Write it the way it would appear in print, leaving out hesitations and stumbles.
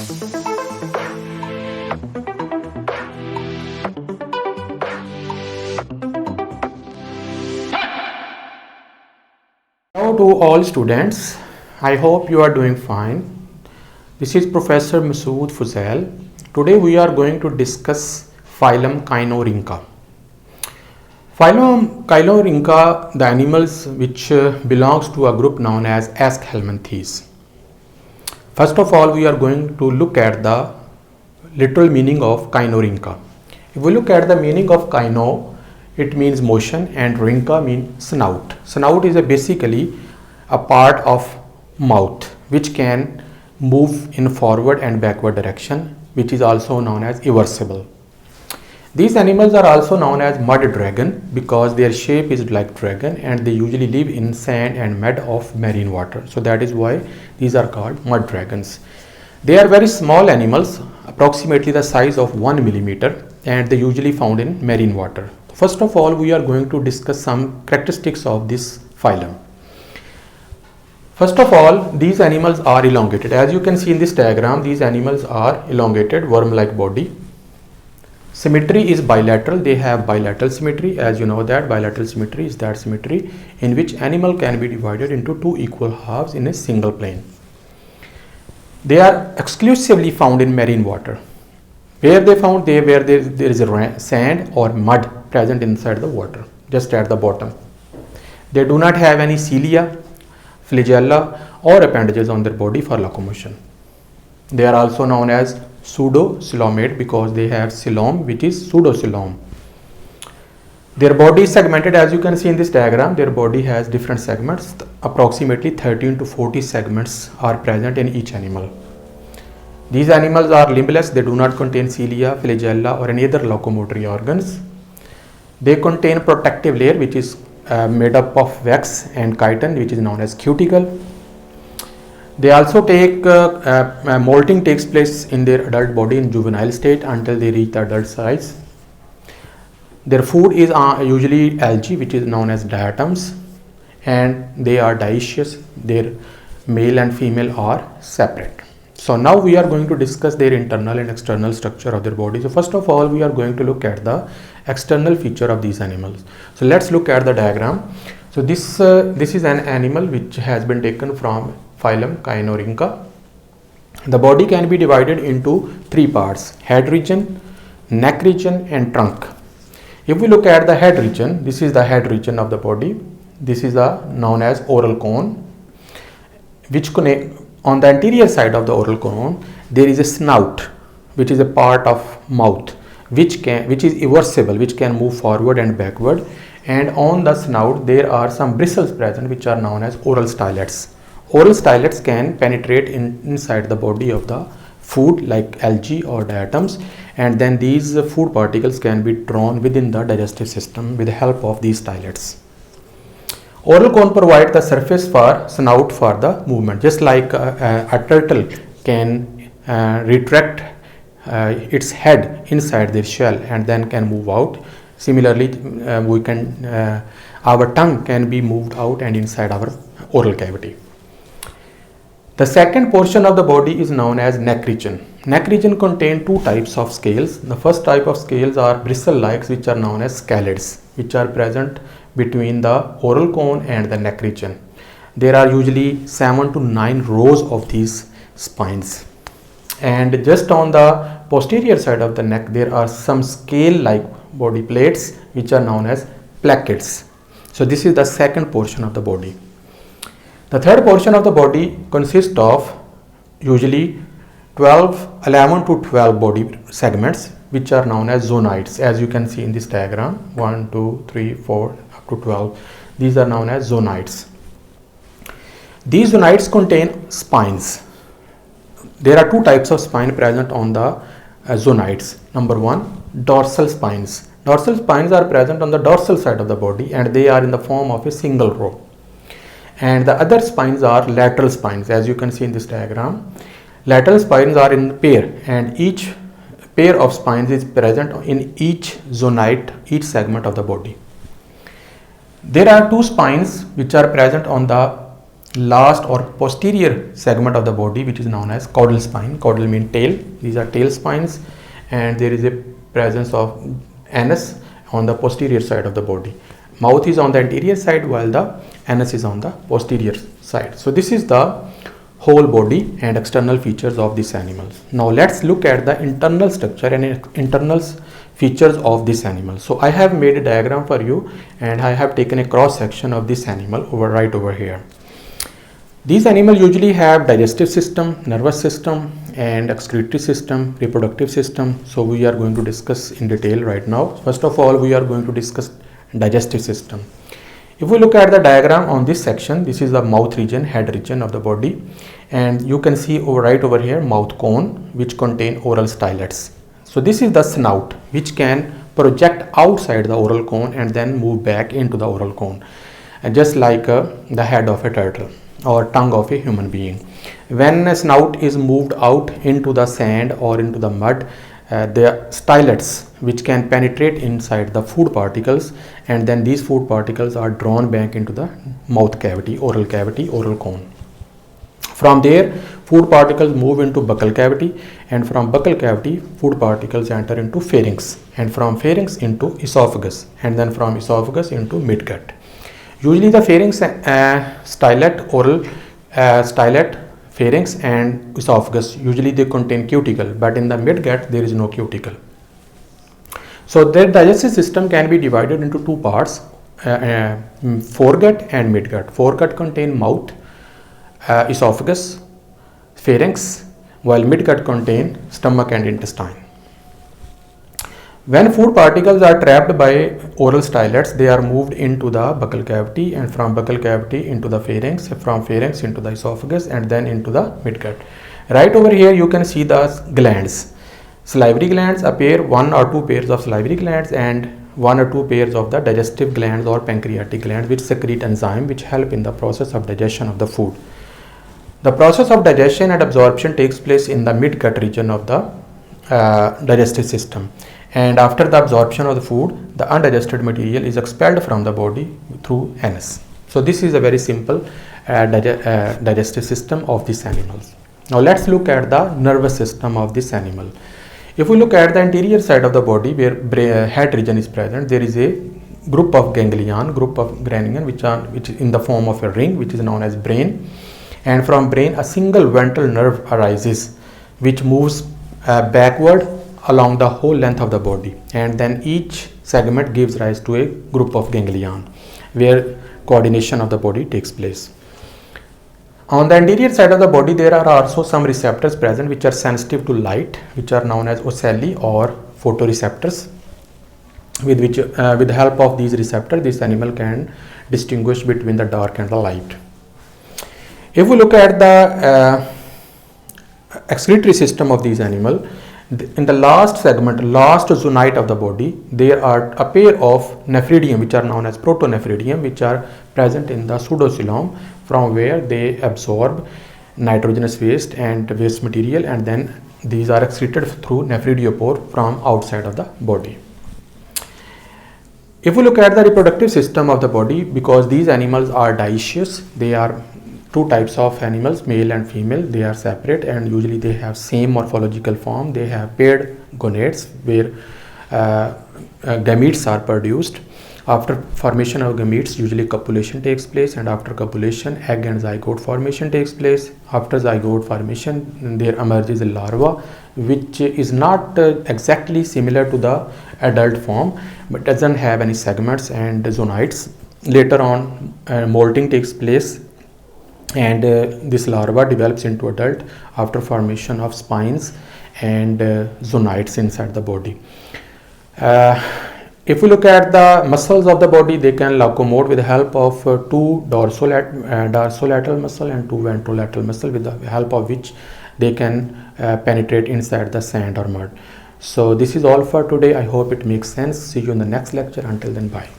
Hello to all students, I hope you are doing fine. This is Professor Masood Fuzail. Today we are going to discuss phylum Caenorhyncha. Phylum Caenorhyncha, the animals which belongs to a group known as Aschelminthes. First of all, we are going to look at the literal meaning of Caenorhyncha. If we look at the meaning of Caeno, it means motion, and rhyncha means snout. Snout is basically a part of mouth which can move in forward and backward direction, which is also known as irreversible. These animals are also known as mud dragon because their shape is like dragon, and they usually live in sand and mud of marine water. So that is why these are called mud dragons. They are very small animals, approximately the size of 1 millimeter, and they usually found in marine water. First of all, we are going to discuss some characteristics of this phylum. First of all, these animals are elongated. As you can see in this diagram, these animals are elongated, worm-like body. Symmetry is bilateral. They have bilateral symmetry. As you know that bilateral symmetry is that symmetry in which animal can be divided into two equal halves in a single plane. They are exclusively found in marine water. Where they found? Where there is a sand or mud present inside the water, just at the bottom. They do not have any cilia, flagella or appendages on their body for locomotion. They are also known as pseudo-coelomate because they have coelom, which is pseudo-coelom. Their body is segmented. As you can see in this diagram, their body has different segments. Approximately 13 to 40 segments are present in each animal. These animals are limbless. They do not contain cilia, flagella or any other locomotory organs. They contain protective layer which is made up of wax and chitin, which is known as cuticle. They also take molting takes place in their adult body in juvenile state until they reach the adult size. Their food is usually algae, which is known as diatoms, and they are dioecious. Their male and female are separate. So now we are going to discuss their internal and external structure of their body. So first of all, we are going to look at the external feature of these animals. So let's look at the diagram. So this is an animal which has been taken from phylum Caenorhyncha. The body can be divided into three parts: head region, neck region and trunk. If we look at the head region, this is the head region of the body. This is known as oral cone, which on the anterior side of the oral cone there is a snout, which is a part of mouth which is irreversible, which can move forward and backward, and on the snout there are some bristles present which are known as oral stylets. Oral stylets can penetrate inside the body of the food like algae or diatoms, and then these food particles can be drawn within the digestive system with the help of these stylets. Oral cone provides the surface for snout for the movement, just like a turtle can retract its head inside their shell and then can move out. Similarly, our tongue can be moved out and inside our oral cavity. The second portion of the body is known as neck region. Neck region contains two types of scales. The first type of scales are bristle-like, which are known as scalades, which are present between the oral cone and the neck region. There are usually 7 to 9 rows of these spines, and just on the posterior side of the neck there are some scale-like body plates which are known as plackets. So this is the second portion of the body. The third portion of the body consists of usually 11 to 12 body segments which are known as zonites. As you can see in this diagram, 1, 2, 3, 4 up to 12. These are known as zonites. These zonites contain spines. There are two types of spine present on the zonites. Number one, dorsal spines. Dorsal spines are present on the dorsal side of the body and they are in the form of a single row. And the other spines are lateral spines. As you can see in this diagram, lateral spines are in pair, and each pair of spines is present in each zonite, each segment of the body. There are two spines which are present on the last or posterior segment of the body, which is known as caudal spine. Caudal means tail. These are tail spines, and there is a presence of anus on the posterior side of the body. Mouth is on the anterior side while the anus is on the posterior side. So this is the whole body and external features of these animals. Now let's look at the internal structure and internal features of this animal. So I have made a diagram for you, and I have taken a cross section of this animal right over here. These animals usually have digestive system, nervous system, and excretory system, reproductive system. So we are going to discuss in detail right now. First of all, we are going to discuss digestive system. If we look at the diagram on this section, this is the mouth region, head region of the body, and you can see right over here mouth cone, which contain oral stylets. So this is the snout, which can project outside the oral cone and then move back into the oral cone, just like the head of a turtle or tongue of a human being. When a snout is moved out into the sand or into the mud, the stylets, which can penetrate inside the food particles, and then these food particles are drawn back into the mouth cavity, oral cone. From there, food particles move into buccal cavity, and from buccal cavity, food particles enter into pharynx, and from pharynx into esophagus, and then from esophagus into midgut. Usually the pharynx, stylet, oral stylet, pharynx and esophagus, usually they contain cuticle, but in the midgut there is no cuticle. So the digestive system can be divided into two parts, foregut and midgut. Foregut contain mouth, esophagus, pharynx, while midgut contain stomach and intestine. When food particles are trapped by oral stylets, they are moved into the buccal cavity, and from buccal cavity into the pharynx, from pharynx into the esophagus, and then into the midgut. Right over here you can see the glands. Salivary glands appear, one or two pairs of salivary glands and one or two pairs of the digestive glands or pancreatic glands, which secrete enzyme which help in the process of digestion of the food. The process of digestion and absorption takes place in the midgut region of the digestive system, and after the absorption of the food, the undigested material is expelled from the body through anus. So this is a very simple digestive system of these animals. Now let's look at the nervous system of this animal. If we look at the anterior side of the body where head region is present, there is a group of ganglion, which is in the form of a ring, which is known as brain, and from brain a single ventral nerve arises, which moves backward along the whole length of the body, and then each segment gives rise to a group of ganglion where coordination of the body takes place. On the anterior side of the body, there are also some receptors present which are sensitive to light, which are known as ocelli or photoreceptors. With the help of these receptors, this animal can distinguish between the dark and the light. If we look at the excretory system of these animals, in the last segment, last zoonite of the body, there are a pair of nephridium, which are known as protonephridium, which are present in the pseudocoelom, from where they absorb nitrogenous waste and waste material, and then these are excreted through nephridiopore from outside of the body. If we look at the reproductive system of the body, because these animals are dioecious, they are two types of animals, male and female, they are separate and usually they have same morphological form. They have paired gonads where gametes are produced. After formation of gametes, usually copulation takes place, and after copulation, egg and zygote formation takes place. After zygote formation, there emerges a larva, which is not exactly similar to the adult form, but doesn't have any segments and zoonites. Later on, molting takes place, and this larva develops into adult after formation of spines and zoonites inside the body. If we look at the muscles of the body, they can locomote with the help of two dorsolateral muscle and two ventrolateral muscle, with the help of which they can penetrate inside the sand or mud. So this is all for today. I hope it makes sense. See you in the next lecture. Until then, bye.